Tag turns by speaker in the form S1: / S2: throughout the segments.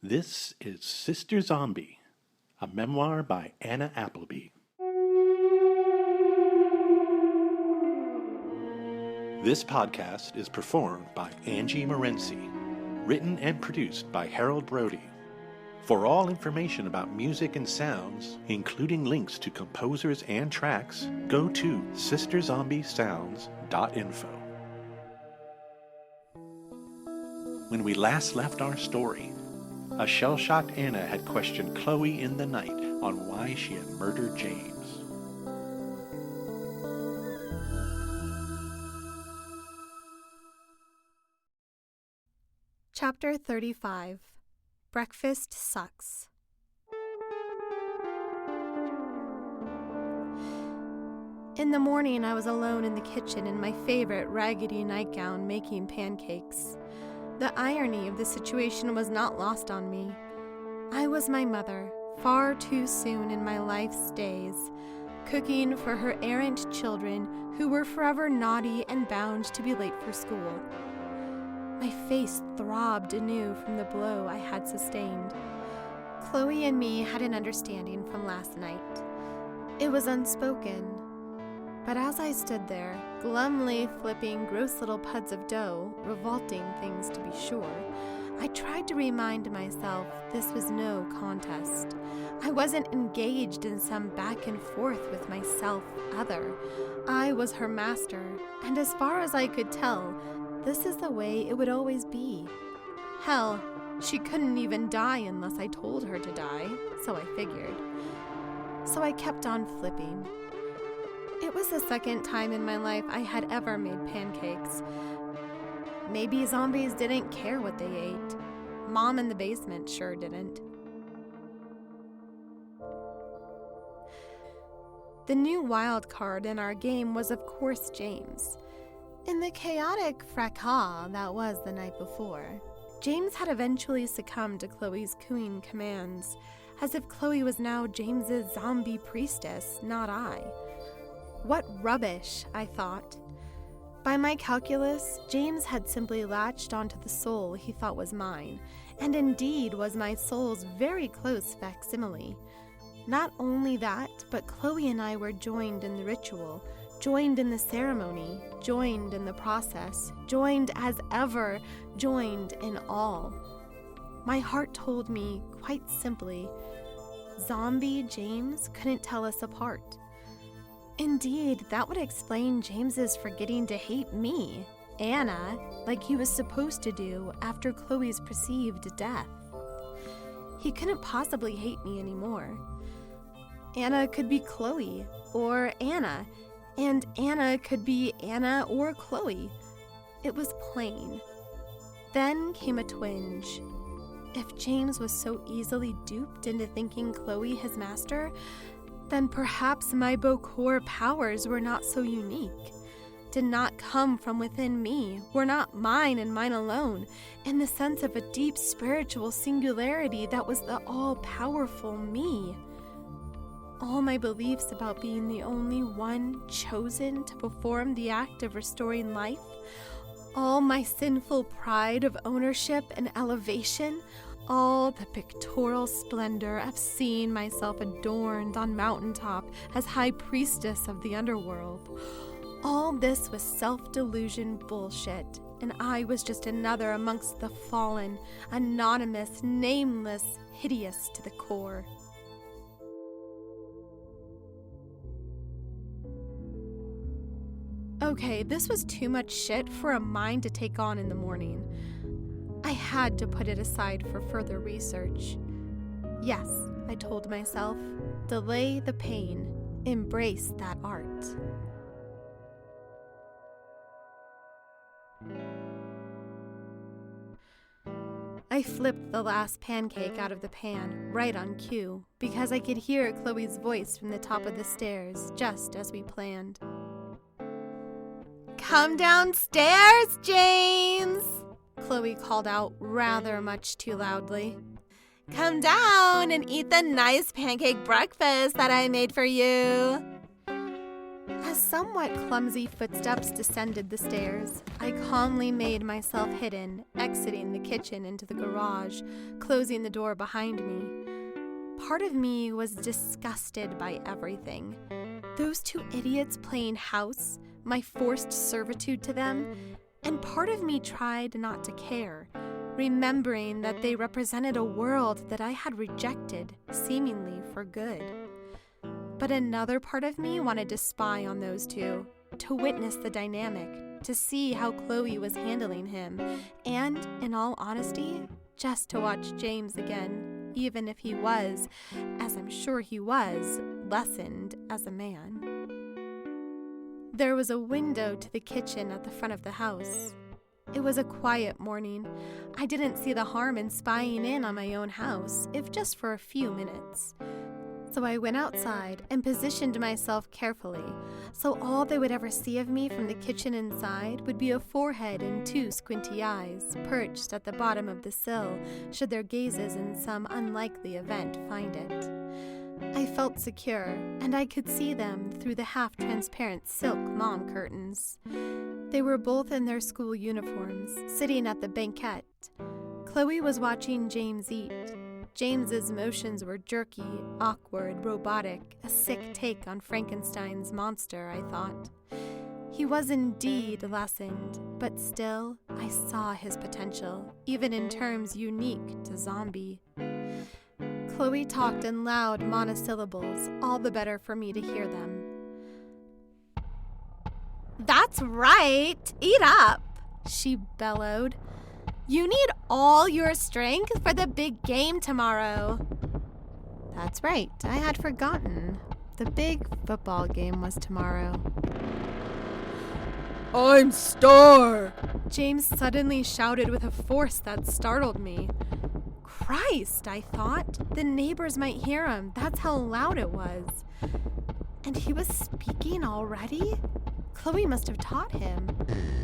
S1: This is Sister Zombie, a memoir by Anna Appleby. This podcast is performed by Angie Morency, written and produced by Harold Brody. For all information about music and sounds, including links to composers and tracks, go to sisterzombiessounds.info. When we last left our story, a shell-shocked Anna had questioned Chloe in the night on why she had murdered James.
S2: Chapter 35. Breakfast Sucks. In the morning, I was alone in the kitchen in my favorite raggedy nightgown making pancakes. The irony of the situation was not lost on me. I was my mother, far too soon in my life's days, cooking for her errant children who were forever naughty and bound to be late for school. My face throbbed anew from the blow I had sustained. Chloe and me had an understanding from last night. It was unspoken. But as I stood there, glumly flipping gross little puds of dough, revolting things to be sure, I tried to remind myself this was no contest. I wasn't engaged in some back and forth with myself other. I was her master, and as far as I could tell, this is the way it would always be. Hell, she couldn't even die unless I told her to die, so I figured. So I kept on flipping. It was the second time in my life I had ever made pancakes. Maybe zombies didn't care what they ate. Mom in the basement sure didn't. The new wild card in our game was, of course, James. In the chaotic fracas that was the night before, James had eventually succumbed to Chloe's cooing commands, as if Chloe was now James's zombie priestess, not I. What rubbish, I thought. By my calculus, James had simply latched onto the soul he thought was mine, and indeed was my soul's very close facsimile. Not only that, but Chloe and I were joined in the ritual, joined in the ceremony, joined in the process, joined as ever, joined in all. My heart told me, quite simply, Zombie James couldn't tell us apart. Indeed, that would explain James's forgetting to hate me, Anna, like he was supposed to do after Chloe's perceived death. He couldn't possibly hate me anymore. Anna could be Chloe, or Anna, and Anna could be Anna or Chloe. It was plain. Then came a twinge. If James was so easily duped into thinking Chloe his master, then perhaps my Bokor powers were not so unique, did not come from within me, were not mine and mine alone, in the sense of a deep spiritual singularity that was the all-powerful me. All my beliefs about being the only one chosen to perform the act of restoring life, all my sinful pride of ownership and elevation, all the pictorial splendor of seeing myself adorned on mountaintop as high priestess of the underworld. All this was self-delusion bullshit, and I was just another amongst the fallen, anonymous, nameless, hideous to the core. Okay, this was too much shit for a mind to take on in the morning. I had to put it aside for further research. Yes, I told myself, delay the pain, embrace that art. I flipped the last pancake out of the pan, right on cue, because I could hear Chloe's voice from the top of the stairs, just as we planned. "Come downstairs, James!" Chloe called out rather much too loudly. "Come down and eat the nice pancake breakfast that I made for you." As somewhat clumsy footsteps descended the stairs, I calmly made myself hidden, exiting the kitchen into the garage, closing the door behind me. Part of me was disgusted by everything. Those two idiots playing house, my forced servitude to them, and part of me tried not to care, remembering that they represented a world that I had rejected, seemingly for good. But another part of me wanted to spy on those two, to witness the dynamic, to see how Chloe was handling him, and, in all honesty, just to watch James again, even if he was, as I'm sure he was, lessened as a man. There was a window to the kitchen at the front of the house. It was a quiet morning. I didn't see the harm in spying in on my own house, if just for a few minutes. So I went outside and positioned myself carefully, so all they would ever see of me from the kitchen inside would be a forehead and two squinty eyes perched at the bottom of the sill, should their gazes in some unlikely event find it. I felt secure, and I could see them through the half-transparent silk mom curtains. They were both in their school uniforms, sitting at the banquette. Chloe was watching James eat. James's motions were jerky, awkward, robotic, a sick take on Frankenstein's monster, I thought. He was indeed lessened, but still, I saw his potential, even in terms unique to zombie. Chloe talked in loud monosyllables, all the better for me to hear them. "That's right! Eat up!" she bellowed. "You need all your strength for the big game tomorrow." That's right, I had forgotten. The big football game was tomorrow. "I'm Star!" James suddenly shouted with a force that startled me. Christ, I thought. The neighbors might hear him. That's how loud it was. And he was speaking already? Chloe must have taught him.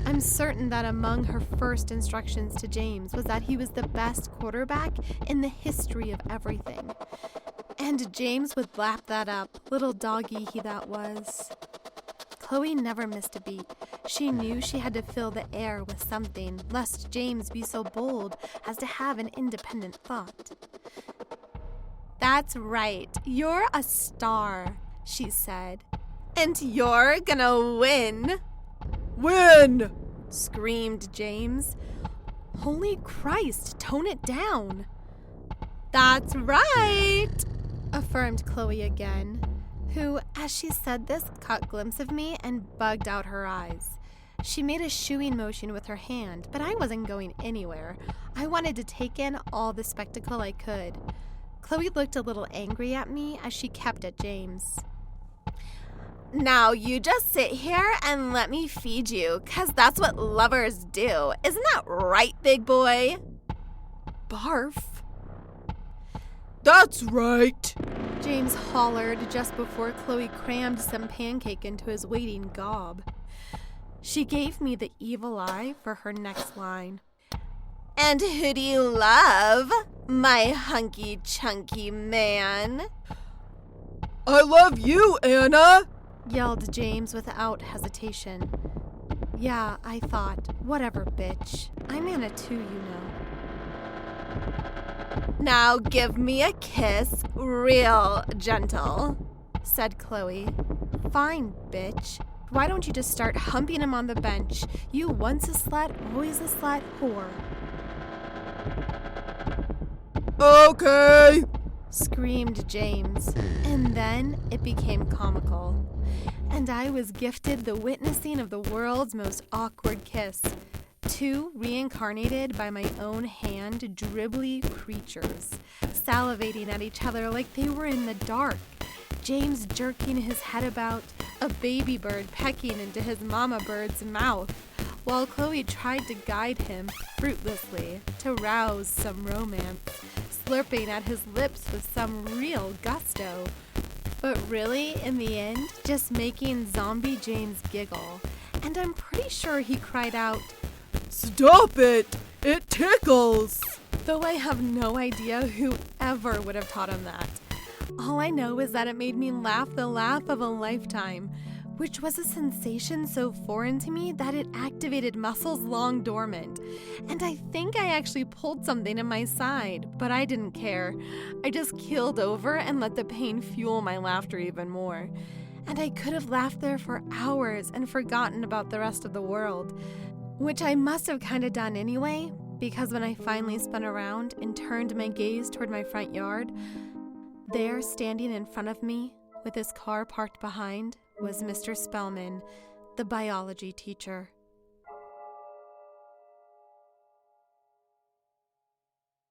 S2: I'm certain that among her first instructions to James was that he was the best quarterback in the history of everything. And James would lap that up, little doggy he that was. Chloe never missed a beat. She knew she had to fill the air with something, lest James be so bold as to have an independent thought. "That's right, you're a star," she said. "And you're gonna win." "Win!" screamed James. "Holy Christ, tone it down." "That's right," affirmed Chloe again, who, as she said this, caught a glimpse of me and bugged out her eyes. She made a shooing motion with her hand, but I wasn't going anywhere. I wanted to take in all the spectacle I could. Chloe looked a little angry at me as she kept at James. "Now you just sit here and let me feed you, 'cause that's what lovers do. Isn't that right, big boy?" Barf. "That's right," James hollered just before Chloe crammed some pancake into his waiting gob. She gave me the evil eye for her next line. "And who do you love, my hunky-chunky man?" "I love you, Anna!" yelled James without hesitation. Yeah, I thought, whatever, bitch. I'm Anna too, you know. "Now give me a kiss, real gentle," said Chloe. "Fine, bitch. Why don't you just start humping him on the bench? You once a slut, always a slut, whore." "Okay," screamed James. And then it became comical. And I was gifted the witnessing of the world's most awkward kiss. Two reincarnated by my own hand dribbly creatures, salivating at each other like they were in the dark. James jerking his head about, a baby bird pecking into his mama bird's mouth, while Chloe tried to guide him fruitlessly to rouse some romance, slurping at his lips with some real gusto. But really, in the end, just making zombie James giggle. And I'm pretty sure he cried out, "Stop it! It tickles!" Though I have no idea who ever would have taught him that. All I know is that it made me laugh the laugh of a lifetime, which was a sensation so foreign to me that it activated muscles long dormant. And I think I actually pulled something in my side, but I didn't care. I just keeled over and let the pain fuel my laughter even more. And I could have laughed there for hours and forgotten about the rest of the world, which I must have kind of done anyway, because when I finally spun around and turned my gaze toward my front yard, there, standing in front of me, with his car parked behind, was Mr. Spellman, the biology teacher.